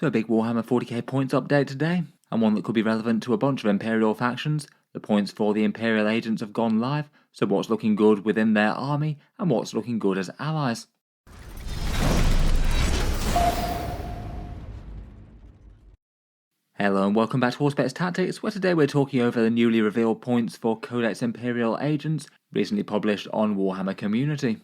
So a big Warhammer 40K points update today, and one that could be relevant to a bunch of Imperial factions. The points for the Imperial Agents have gone live, so what's looking good within their army, and what's looking good as allies. Hello and welcome back to Auspex Tactics, where today we're talking over the newly revealed points for Codex Imperial Agents, recently published on Warhammer Community.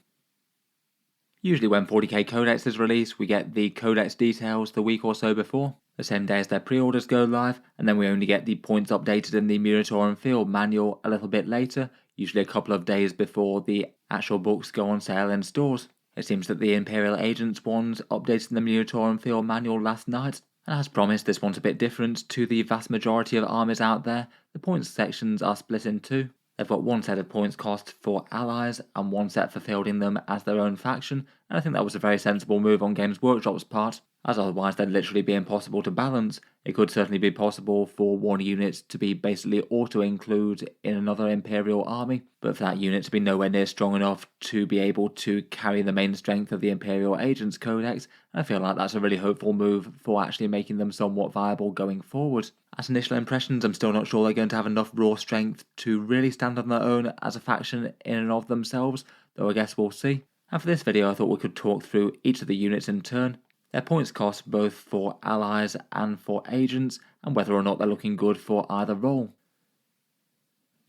Usually when 40k Codex is released, we get the Codex details the week or so before, the same day as their pre-orders go live, and then we only get the points updated in the Minotaur and Field manual a little bit later, usually a couple of days before the actual books go on sale in stores. It seems that the Imperial Agents ones updated in the Minotaur and Field manual last night, and as promised, this one's a bit different to the vast majority of armies out there. The points sections are split in two. They've got one set of points cost for allies and one set for fielding them as their own faction, and I think that was a very sensible move on Games Workshop's part, as otherwise they'd literally be impossible to balance. It could certainly be possible for one unit to be basically auto-include in another Imperial army, but for that unit to be nowhere near strong enough to be able to carry the main strength of the Imperial Agents Codex, I feel like that's a really hopeful move for actually making them somewhat viable going forward. As initial impressions, I'm still not sure they're going to have enough raw strength to really stand on their own as a faction in and of themselves, though I guess we'll see. And for this video I thought we could talk through each of the units in turn, their points cost both for allies and for agents, and whether or not they're looking good for either role.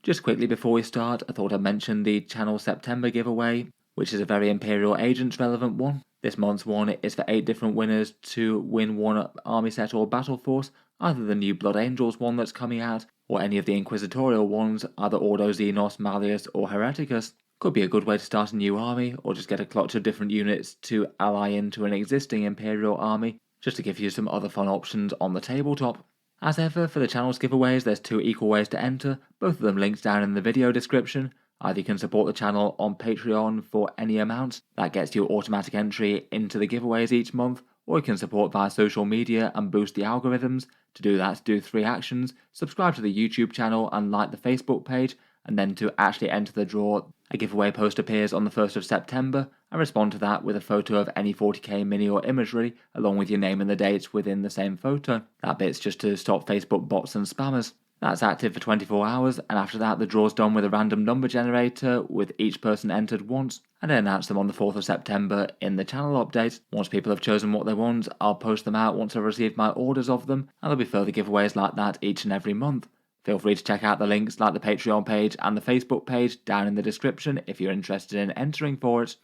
Just quickly before we start, I thought I'd mention the Channel September giveaway, which is a very Imperial Agents relevant one. This month's one is for 8 different winners to win one army set or battle force, either the new Blood Angels one that's coming out, or any of the Inquisitorial ones, either Ordo Xenos, Malleus or Hereticus. Could be a good way to start a new army, or just get a clutch of different units to ally into an existing Imperial army, just to give you some other fun options on the tabletop. As ever, for the channel's giveaways, there's 2 equal ways to enter, both of them linked down in the video description. Either you can support the channel on Patreon for any amount, that gets you automatic entry into the giveaways each month, or you can support via social media and boost the algorithms. To do that, do 3 actions: subscribe to the YouTube channel and like the Facebook page, and then to actually enter the draw, a giveaway post appears on the 1st of September, and respond to that with a photo of any 40k mini or imagery, along with your name and the dates within the same photo. That bit's just to stop Facebook bots and spammers. That's active for 24 hours, and after that the draw's done with a random number generator, with each person entered once, and I announce them on the 4th of September in the channel update. Once people have chosen what they want, I'll post them out once I've received my orders of them, and there'll be further giveaways like that each and every month. Feel free to check out the links like the Patreon page and the Facebook page down in the description if you're interested in entering for it.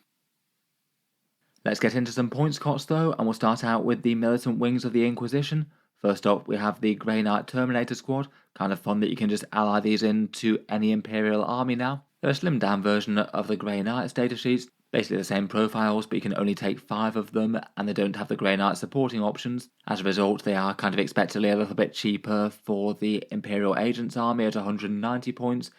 Let's get into some points costs though, and we'll start out with the militant wings of the Inquisition. First up, we have the Grey Knight Terminator Squad. Kind of fun that you can just ally these into any Imperial army now. They're a slimmed down version of the Grey Knight status sheets, basically the same profiles, but you can only take 5 of them, and they don't have the Grey Knight supporting options. As a result, they are kind of expectedly a little bit cheaper for the Imperial Agents army at 190 points,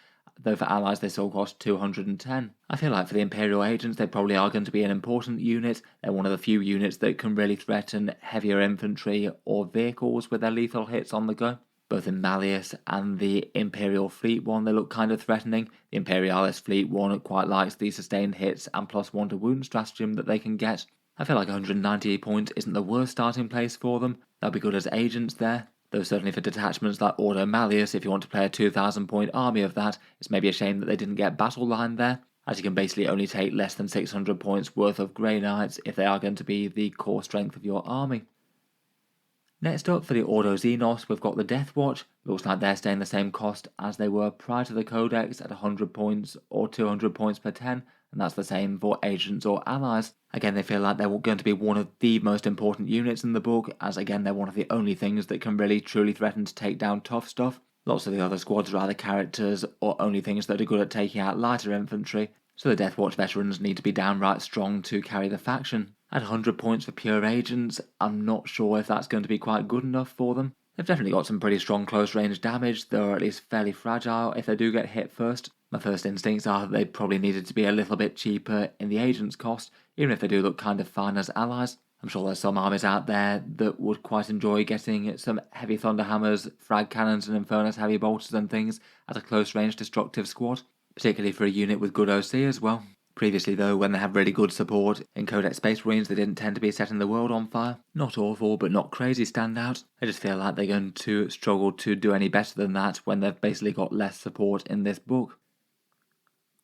though for allies they still cost 210. I feel like for the Imperial Agents they probably are going to be an important unit. They're one of the few units that can really threaten heavier infantry or vehicles with their lethal hits on the go. Both in Malleus and the Imperial Fleet one they look kind of threatening. The Imperialis Fleet one quite likes the sustained hits and +1 to wound stratagem that they can get. I feel like 190 points isn't the worst starting place for them. They'll be good as agents there, though certainly for detachments like Ordo Malleus, if you want to play a 2,000 point army of that, it's maybe a shame that they didn't get battle line there, as you can basically only take less than 600 points worth of Grey Knights if they are going to be the core strength of your army. Next up, for the Ordo Xenos, we've got the Deathwatch. Looks like they're staying the same cost as they were prior to the Codex at 100 points or 200 points per 10, and that's the same for agents or allies. Again, they feel like they're going to be one of the most important units in the book, as again they're one of the only things that can really truly threaten to take down tough stuff. Lots of the other squads are either characters or only things that are good at taking out lighter infantry, so the Deathwatch veterans need to be downright strong to carry the faction. At 100 points for pure agents, I'm not sure if that's going to be quite good enough for them. They've definitely got some pretty strong close range damage, though are at least fairly fragile if they do get hit first. My first instincts are that they probably needed to be a little bit cheaper in the agents cost, even if they do look kind of fine as allies. I'm sure there's some armies out there that would quite enjoy getting some heavy thunderhammers, frag cannons and infernus heavy bolters and things at a close range destructive squad, particularly for a unit with good OC as well. Previously though, when they had really good support in Codex Space Marines, they didn't tend to be setting the world on fire. Not awful, but not crazy standout. I just feel like they're going to struggle to do any better than that when they've basically got less support in this book.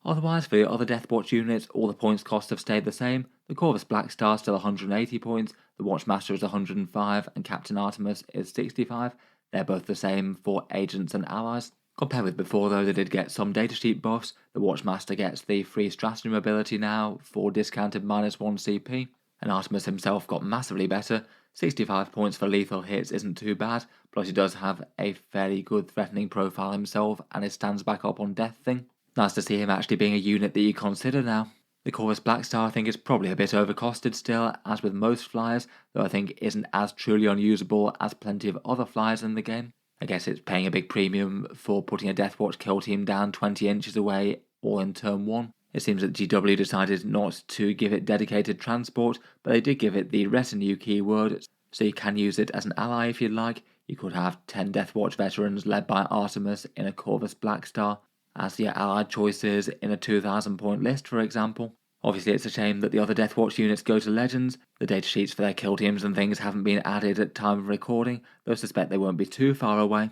Otherwise, for the other Deathwatch units, all the points costs have stayed the same. The Corvus Blackstar is still 180 points, the Watchmaster is 105, and Captain Artemis is 65. They're both the same for agents and allies. Compared with before though, they did get some datasheet buffs. The Watchmaster gets the free stratagem ability now for discounted -1 CP, and Artemis himself got massively better. 65 points for lethal hits isn't too bad, plus he does have a fairly good threatening profile himself, and it stands back up on death thing. Nice to see him actually being a unit that you consider now. The Corvus Blackstar I think is probably a bit overcosted still, as with most flyers, though I think isn't as truly unusable as plenty of other flyers in the game. I guess it's paying a big premium for putting a Deathwatch kill team down 20 inches away, all in turn 1. It seems that GW decided not to give it dedicated transport, but they did give it the retinue keyword, so you can use it as an ally if you'd like. You could have 10 Deathwatch veterans led by Artemis in a Corvus Blackstar as your allied choices in a 2,000 point list, for example. Obviously it's a shame that the other Deathwatch units go to Legends. The datasheets for their kill teams and things haven't been added at time of recording, though I suspect they won't be too far away.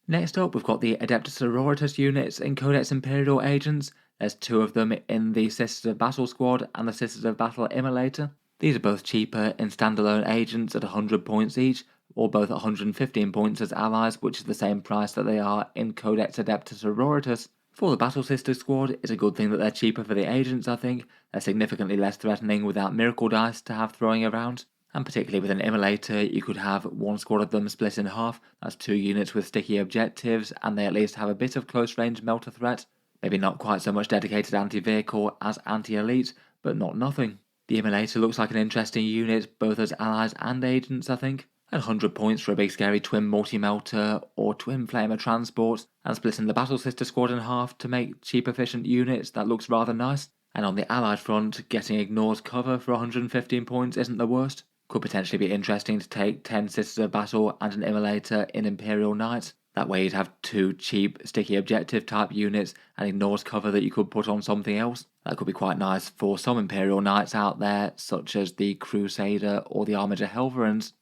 Next up, we've got the Adeptus Sororitas units in Codex Imperial Agents. There's 2 of them in the Sisters of Battle Squad and the Sisters of Battle Immolator. These are both cheaper in standalone agents at 100 points each, or both 115 points as allies, which is the same price that they are in Codex Adeptus Sororitas. For the Battle Sister Squad, it's a good thing that they're cheaper for the agents, I think. They're significantly less threatening without miracle dice to have throwing around. And particularly with an Immolator, you could have 1 squad of them split in half. That's 2 units with sticky objectives, and they at least have a bit of close range melter threat. Maybe not quite so much dedicated anti-vehicle as anti-elite, but not nothing. The Immolator looks like an interesting unit, both as allies and agents, I think. At 100 points for a big scary twin multi-melter or twin flamer transport, and splitting the Battle Sister squad in half to make cheap efficient units, that looks rather nice. And on the allied front, getting Ignore's cover for 115 points isn't the worst. Could potentially be interesting to take 10 Sisters of Battle and an Immolator in Imperial Knights. That way you'd have 2 cheap, sticky objective type units and Ignore's cover that you could put on something else. That could be quite nice for some Imperial Knights out there, such as the Crusader or the Armiger Helverins.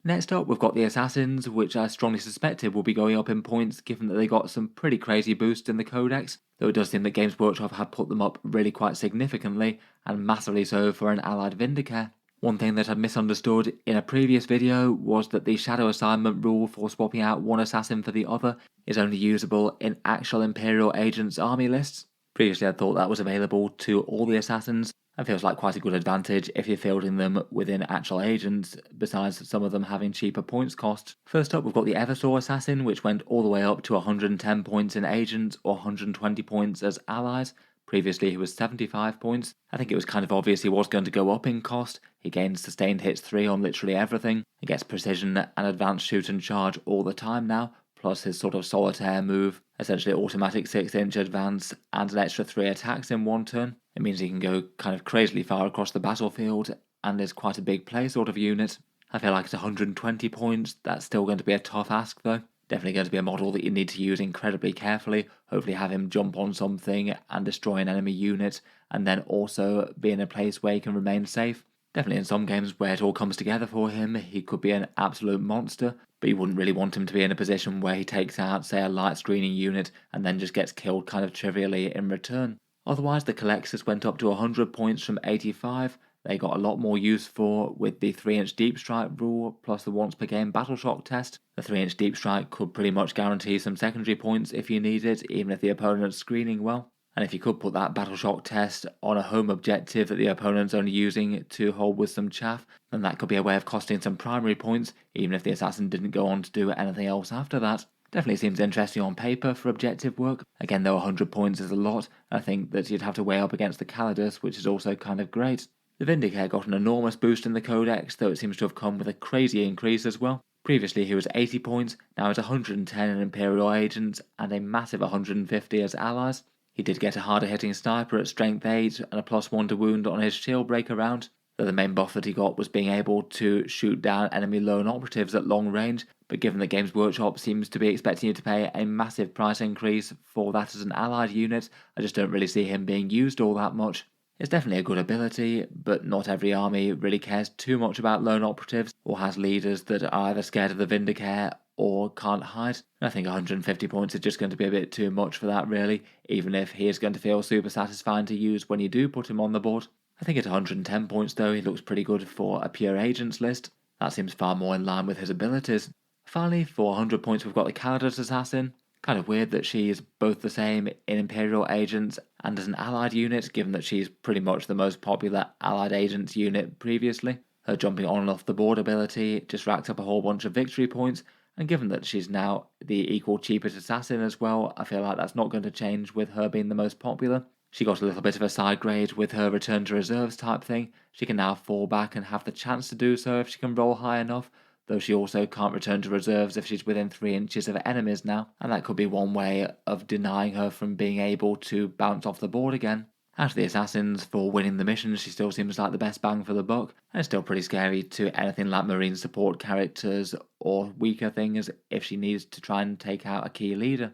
Next up, we've got the Assassins, which I strongly suspected will be going up in points given that they got some pretty crazy boosts in the Codex, though it does seem that Games Workshop had put them up really quite significantly, and massively so for an allied Vindicare. One thing that I'd misunderstood in a previous video was that the shadow assignment rule for swapping out one assassin for the other is only usable in actual Imperial Agents army lists. Previously I thought that was available to all the assassins, and feels like quite a good advantage if you're fielding them within actual agents, besides some of them having cheaper points cost. First up, we've got the Eversaw Assassin, which went all the way up to 110 points in agents or 120 points as allies. Previously he was 75 points. I think it was kind of obvious he was going to go up in cost. He gains sustained hits 3 on literally everything. He gets precision and advanced shoot and charge all the time now, plus his sort of solitaire move, essentially automatic 6-inch advance and an extra 3 attacks in 1 turn. It means he can go kind of crazily far across the battlefield and is quite a big play sort of unit. I feel like at 120 points, that's still going to be a tough ask though. Definitely going to be a model that you need to use incredibly carefully, hopefully have him jump on something and destroy an enemy unit, and then also be in a place where he can remain safe. Definitely in some games where it all comes together for him, he could be an absolute monster, but you wouldn't really want him to be in a position where he takes out, say, a light screening unit and then just gets killed kind of trivially in return. Otherwise, the Collectors went up to 100 points from 85. They got a lot more use for with the 3-inch deep strike rule plus the once per game battle shock test. The 3-inch deep strike could pretty much guarantee some secondary points if you need it, even if the opponent's screening well. And if you could put that battle shock test on a home objective that the opponent's only using to hold with some chaff, then that could be a way of costing some primary points, even if the assassin didn't go on to do anything else after that. Definitely seems interesting on paper for objective work. Again, though 100 points is a lot, I think that you'd have to weigh up against the Calidus, which is also kind of great. The Vindicare got an enormous boost in the Codex, though it seems to have come with a crazy increase as well. Previously he was 80 points, now it's 110 in Imperial Agents and a massive 150 as allies. He did get a harder hitting sniper at strength 8 and a +1 to wound on his shield breaker round. though the main buff that he got was being able to shoot down enemy lone operatives at long range, but given that Games Workshop seems to be expecting you to pay a massive price increase for that as an allied unit, I just don't really see him being used all that much. It's definitely a good ability, but not every army really cares too much about lone operatives or has leaders that are either scared of the Vindicare or can't hide. I think 150 points is just going to be a bit too much for that really, even if he is going to feel super satisfying to use when you do put him on the board. I think at 110 points though, he looks pretty good for a pure agents list. That seems far more in line with his abilities. Finally, for 100 points we've got the Kalados Assassin. Kind of weird that she is both the same in Imperial Agents and as an allied unit, given that she's pretty much the most popular allied agents unit previously. Her jumping on and off the board ability just racked up a whole bunch of victory points, and given that she's now the equal cheapest assassin as well, I feel like that's not going to change with her being the most popular. She got a little bit of a side grade with her return to reserves type thing. She can now fall back and have the chance to do so if she can roll high enough, though she also can't return to reserves if she's within 3 inches of enemies now, and that could be one way of denying her from being able to bounce off the board again. Out of the assassins, for winning the mission, she still seems like the best bang for the buck, and it's still pretty scary to anything like marine support characters or weaker things if she needs to try and take out a key leader.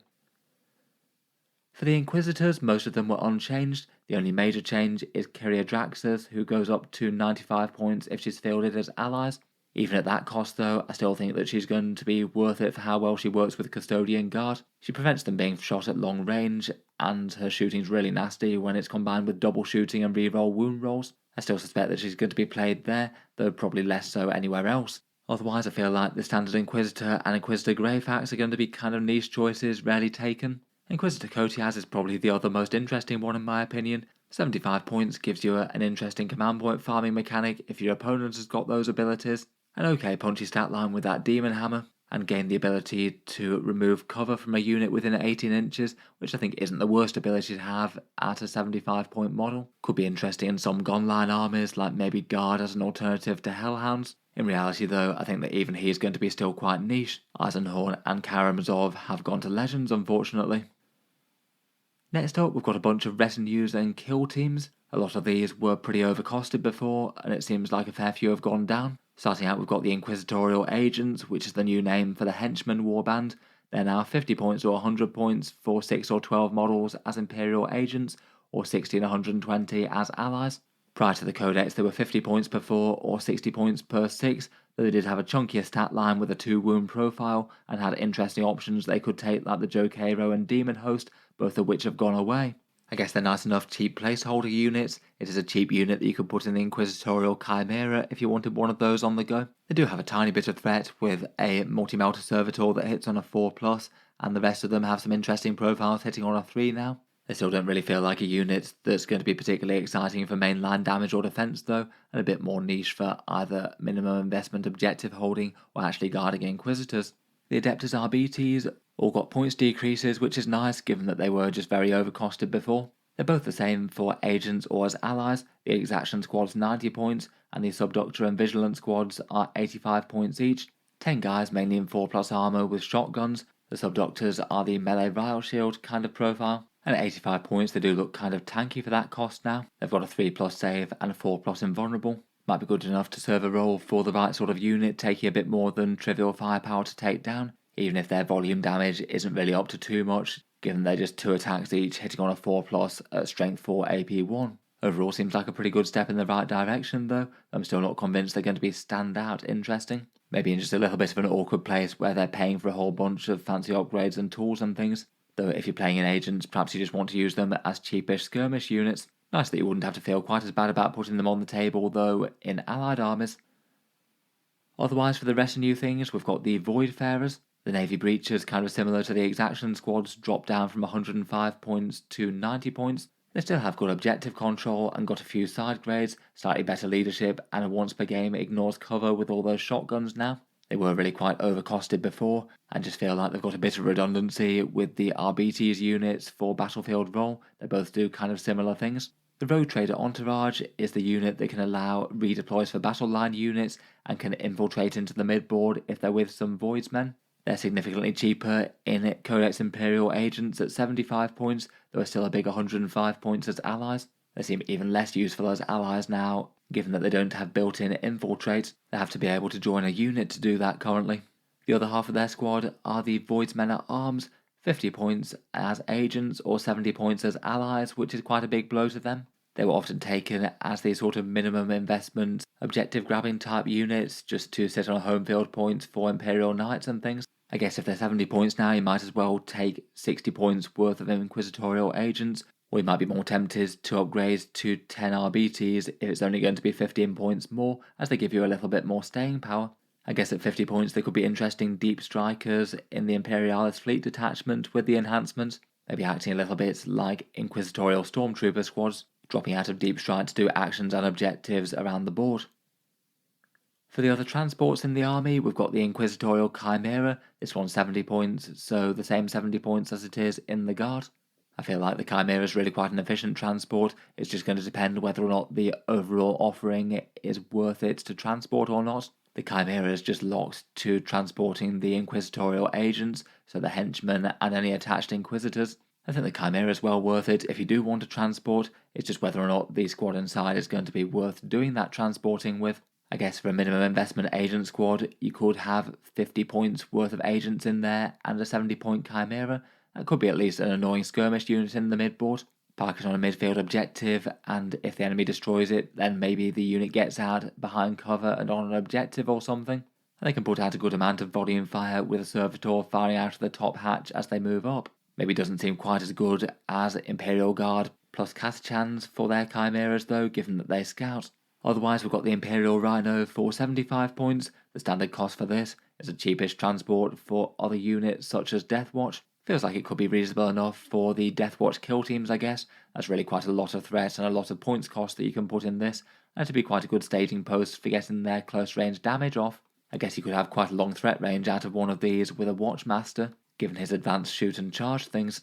For the Inquisitors, most of them were unchanged. The only major change is Kyria Draxus, who goes up to 95 points if she's fielded as allies. Even at that cost though, I still think that she's going to be worth it for how well she works with Custodian Guard. She prevents them being shot at long range, and her shooting's really nasty when it's combined with double shooting and reroll wound rolls. I still suspect that she's going to be played there, though probably less so anywhere else. Otherwise, I feel like the standard Inquisitor and Inquisitor Greyfax are going to be kind of niche choices, rarely taken. Inquisitor Kotias is probably the other most interesting one in my opinion. 75 points gives you an interesting command point farming mechanic if your opponent has got those abilities. An okay punchy stat line with that Demon Hammer, and gain the ability to remove cover from a unit within 18 inches, which I think isn't the worst ability to have at a 75 point model. Could be interesting in some gunline armies, like maybe Guard as an alternative to Hellhounds. In reality though, I think that even he is going to be still quite niche. Eisenhorn and Karamazov have gone to Legends unfortunately. Next up, we've got a bunch of Retinues and kill teams. A lot of these were pretty overcosted before, and it seems like a fair few have gone down. Starting out, we've got the Inquisitorial Agents, which is the new name for the Henchman warband. They're now 50 points or 100 points for 6 or 12 models as Imperial Agents, or 60 and 120 as allies. Prior to the Codex, they were 50 points per 4 or 60 points per 6, though they did have a chunkier stat line with a 2 wound profile, and had interesting options they could take like the Jokeiro and Demon Host, both of which have gone away. I guess they're nice enough cheap placeholder units. It is a cheap unit that you could put in the Inquisitorial Chimera if you wanted one of those on the go. They do have a tiny bit of threat with a multi-melter servitor that hits on a 4+, and the rest of them have some interesting profiles hitting on a 3 now. They still don't really feel like a unit that's going to be particularly exciting for mainline damage or defense though, and a bit more niche for either minimum investment objective holding or actually guarding Inquisitors. The Adeptus RBTs all got points decreases, which is nice given that they were just very overcosted before. They're both the same for agents or as allies. The Exaction squad's 90 points, and the Subductor and Vigilant squads are 85 points each. 10 guys mainly in 4+ armor with shotguns. The Subductors are the melee riot shield kind of profile. And at 85 points they do look kind of tanky for that cost now. They've got a 3+ save and a 4+ invulnerable. Might be good enough to serve a role for the right sort of unit, taking a bit more than trivial firepower to take down, even if their volume damage isn't really up to too much, given they're just 2 attacks each hitting on a 4+ at strength 4 AP1. Overall seems like a pretty good step in the right direction though. I'm still not convinced they're going to be standout interesting. Maybe in just a little bit of an awkward place where they're paying for a whole bunch of fancy upgrades and tools and things. Though if you're playing in agents, perhaps you just want to use them as cheapish skirmish units. Nice that you wouldn't have to feel quite as bad about putting them on the table though in allied armies. Otherwise for the retinue things, we've got the Voidfarers. The Navy Breachers, kind of similar to the Exaction squads, dropped down from 105 points to 90 points. They still have good objective control and got a few side grades, slightly better leadership, and a once per game ignores cover with all those shotguns now. They were really quite overcosted before, and just feel like they've got a bit of redundancy with the RBT's units for battlefield role. They both do kind of similar things. The Road Trader Entourage is the unit that can allow redeploys for battle line units and can infiltrate into the midboard if they're with some Voidsmen. They're significantly cheaper in Codex Imperial Agents at 75 points, though are still a big 105 points as allies. They seem even less useful as allies now, given that they don't have built-in infiltrates. They have to be able to join a unit to do that currently. The other half of their squad are the Voidsmen at Arms, 50 points as agents or 70 points as allies, which is quite a big blow to them. They were often taken as these sort of minimum investment, objective grabbing type units just to sit on home field points for Imperial Knights and things. I guess if they're 70 points now, you might as well take 60 points worth of Inquisitorial Agents, or you might be more tempted to upgrade to 10 RBTs if it's only going to be 15 points more, as they give you a little bit more staying power. I guess at 50 points they could be interesting deep strikers in the Imperialis fleet detachment with the enhancements, maybe acting a little bit like Inquisitorial Stormtrooper squads, dropping out of deep strike to do actions and objectives around the board. For the other transports in the army, we've got the Inquisitorial Chimera. This one's 70 points, so the same 70 points as it is in the Guard. I feel like the Chimera is really quite an efficient transport. It's just going to depend whether or not the overall offering is worth it to transport or not. The Chimera is just locked to transporting the Inquisitorial Agents, so the henchmen and any attached Inquisitors. I think the Chimera is well worth it if you do want to transport. It's just whether or not the squad inside is going to be worth doing that transporting with. I guess for a minimum investment agent squad, you could have 50 points worth of agents in there and a 70 point Chimera. That could be at least an annoying skirmish unit in the midboard. Park it on a midfield objective, and if the enemy destroys it, then maybe the unit gets out behind cover and on an objective or something. And they can put out a good amount of volume fire with a servitor firing out of the top hatch as they move up. Maybe doesn't seem quite as good as Imperial Guard plus Kathachans for their Chimeras though, given that they scout. Otherwise we've got the Imperial Rhino for 75 points. The standard cost for this is a cheapish transport for other units such as Deathwatch. Feels like it could be reasonable enough for the Deathwatch kill teams, I guess. That's really quite a lot of threat and a lot of points cost that you can put in this, and to be quite a good staging post for getting their close range damage off. I guess you could have quite a long threat range out of one of these with a Watchmaster, given his advanced shoot and charge things.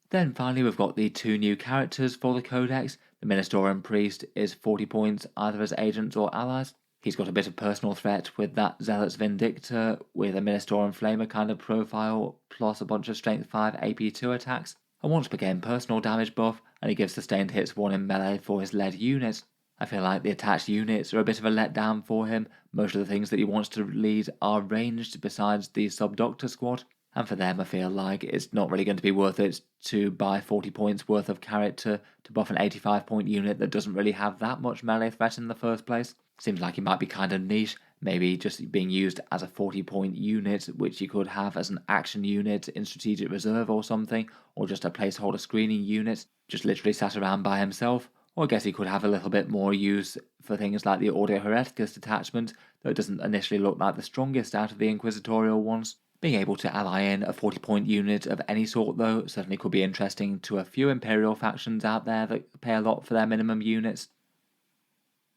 Then finally we've got the two new characters for the Codex. The Minister and Priest is 40 points either as agents or allies. He's got a bit of personal threat with that Zealot's Vindictor with a Minister and Flamer kind of profile, plus a bunch of Strength 5 AP2 attacks. A once per game personal damage buff, and he gives sustained hits 1 in melee for his lead units. I feel like the attached units are a bit of a letdown for him. Most of the things that he wants to lead are ranged besides the Subdoctor squad. And for them I feel like it's not really going to be worth it to buy 40 points worth of character to buff an 85 point unit that doesn't really have that much melee threat in the first place. Seems like it might be kind of niche, maybe just being used as a 40 point unit, which you could have as an action unit in strategic reserve or something, or just a placeholder screening unit, just literally sat around by himself. Or I guess he could have a little bit more use for things like the Audio Hereticus detachment, though it doesn't initially look like the strongest out of the Inquisitorial ones. Being able to ally in a 40 point unit of any sort though certainly could be interesting to a few Imperial factions out there that pay a lot for their minimum units.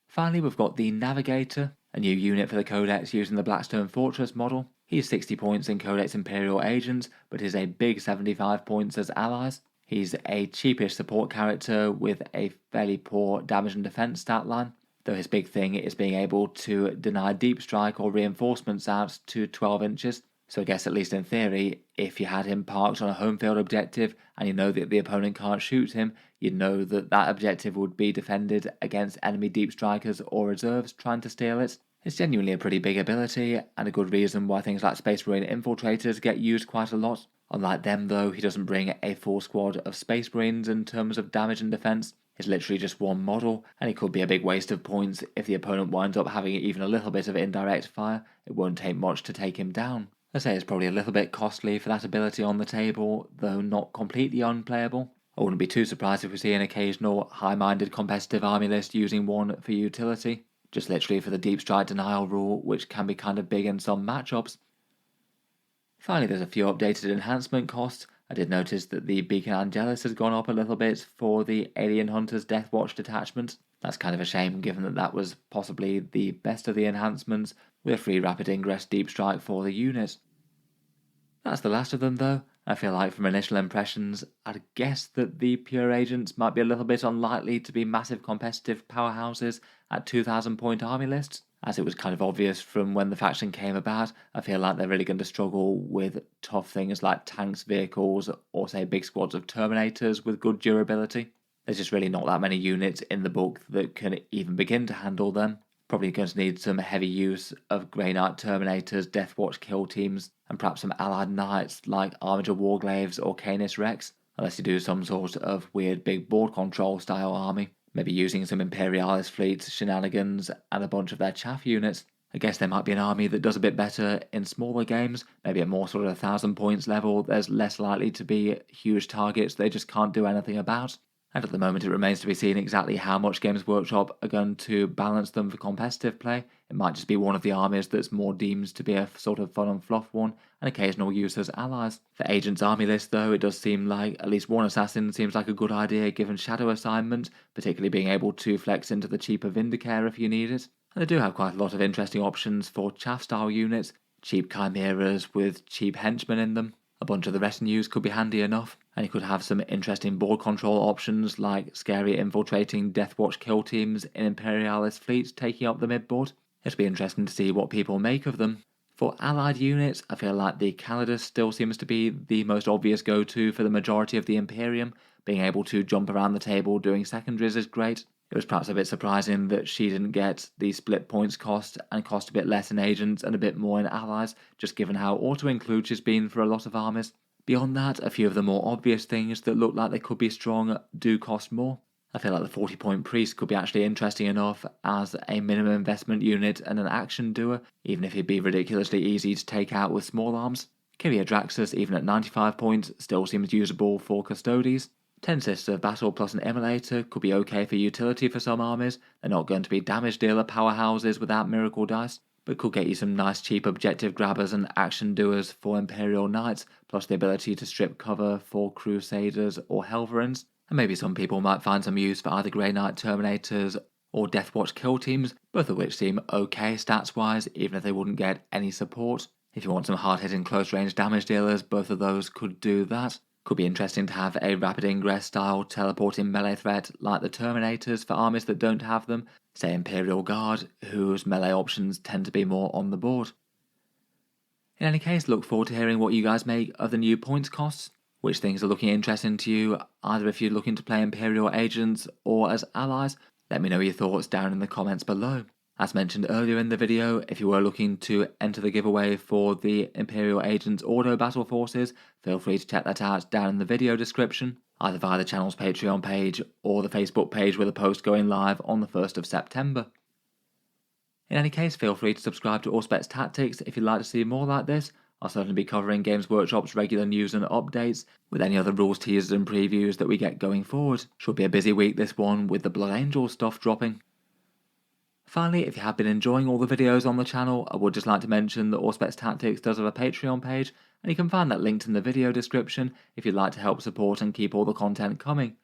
Finally we've got the Navigator, a new unit for the Codex using the Blackstone Fortress model. He's 60 points in Codex Imperial Agents, but is a big 75 points as allies. He's a cheapish support character with a fairly poor damage and defense stat line, though his big thing is being able to deny deep strike or reinforcements out to 12 inches. So I guess at least in theory, if you had him parked on a home field objective and you know that the opponent can't shoot him, you'd know that that objective would be defended against enemy deep strikers or reserves trying to steal it. It's genuinely a pretty big ability and a good reason why things like Space Marine Infiltrators get used quite a lot. Unlike them though, he doesn't bring a full squad of Space Marines in terms of damage and defense. It's literally just one model, and it could be a big waste of points if the opponent winds up having even a little bit of indirect fire. It won't take much to take him down. I say it's probably a little bit costly for that ability on the table, though not completely unplayable. I wouldn't be too surprised if we see an occasional high-minded competitive army list using one for utility, just literally for the deep strike denial rule, which can be kind of big in some matchups. Finally, there's a few updated enhancement costs. I did notice that the Beacon Angelus has gone up a little bit for the Alien Hunters Deathwatch detachment. That's kind of a shame given that that was possibly the best of the enhancements, with a free rapid ingress deep strike for the unit. That's the last of them though. I feel like from initial impressions, I'd guess that the pure agents might be a little bit unlikely to be massive competitive powerhouses at 2,000 point army lists. As it was kind of obvious from when the faction came about, I feel like they're really going to struggle with tough things like tanks, vehicles, or say big squads of Terminators with good durability. There's just really not that many units in the book that can even begin to handle them. Probably going to need some heavy use of Grey Knight Terminators, Deathwatch kill teams, and perhaps some allied knights like Armiger Warglaves or Canis Rex, unless you do some sort of weird big board control style army. Maybe using some Imperialis fleets, shenanigans, and a bunch of their chaff units. I guess there might be an army that does a bit better in smaller games, maybe at more sort of 1,000 points level. There's less likely to be huge targets they just can't do anything about. And at the moment it remains to be seen exactly how much Games Workshop are going to balance them for competitive play. It might just be one of the armies that's more deemed to be a sort of fun and fluff one, and occasional use as allies. For Agent's army list though, it does seem like at least one assassin seems like a good idea given shadow assignment, particularly being able to flex into the cheaper Vindicare if you need it. And they do have quite a lot of interesting options for chaff style units, cheap chimeras with cheap henchmen in them. A bunch of the retinues could be handy enough, and you could have some interesting board control options like scary infiltrating Deathwatch kill teams in Imperialist fleets taking up the midboard. It'll be interesting to see what people make of them. For allied units, I feel like the Calidus still seems to be the most obvious go-to for the majority of the Imperium. Being able to jump around the table doing secondaries is great. It was perhaps a bit surprising that she didn't get the split points cost and cost a bit less in agents and a bit more in allies, just given how auto-include she's been for a lot of armies. Beyond that, a few of the more obvious things that look like they could be strong do cost more. I feel like the 40-point priest could be actually interesting enough as a minimum investment unit and an action doer, even if he'd be ridiculously easy to take out with small arms. Kyria Draxus, even at 95 points, still seems usable for Custodes. 10 Sisters of Battle plus an Immolator could be okay for utility for some armies. They're not going to be damage dealer powerhouses without miracle dice, but could get you some nice cheap objective grabbers and action doers for Imperial Knights, plus the ability to strip cover for Crusaders or Helverins. And maybe some people might find some use for either Grey Knight Terminators or Deathwatch kill teams, both of which seem okay stats wise, even if they wouldn't get any support. If you want some hard-hitting close-range damage dealers, both of those could do that. Could be interesting to have a rapid ingress style teleporting melee threat like the Terminators for armies that don't have them, say Imperial Guard, whose melee options tend to be more on the board. In any case, look forward to hearing what you guys make of the new points costs, which things are looking interesting to you, either if you're looking to play Imperial Agents or as allies. Let me know your thoughts down in the comments below. As mentioned earlier in the video, if you were looking to enter the giveaway for the Imperial Agents Auto Battle Forces, feel free to check that out down in the video description, either via the channel's Patreon page or the Facebook page with a post going live on the 1st of September. In any case, feel free to subscribe to Auspex Tactics if you'd like to see more like this. I'll certainly be covering Games Workshop's regular news and updates, with any other rules teasers and previews that we get going forward. Should be a busy week this one with the Blood Angel stuff dropping. Finally, if you have been enjoying all the videos on the channel, I would just like to mention that Auspex Tactics does have a Patreon page, and you can find that linked in the video description if you'd like to help support and keep all the content coming.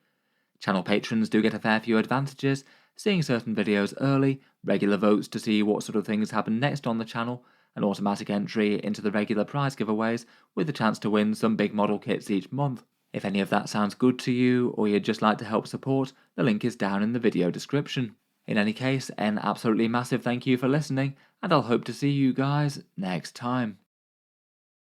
Channel patrons do get a fair few advantages, seeing certain videos early, regular votes to see what sort of things happen next on the channel, an automatic entry into the regular prize giveaways with the chance to win some big model kits each month. If any of that sounds good to you, or you'd just like to help support, the link is down in the video description. In any case, an absolutely massive thank you for listening, and I'll hope to see you guys next time.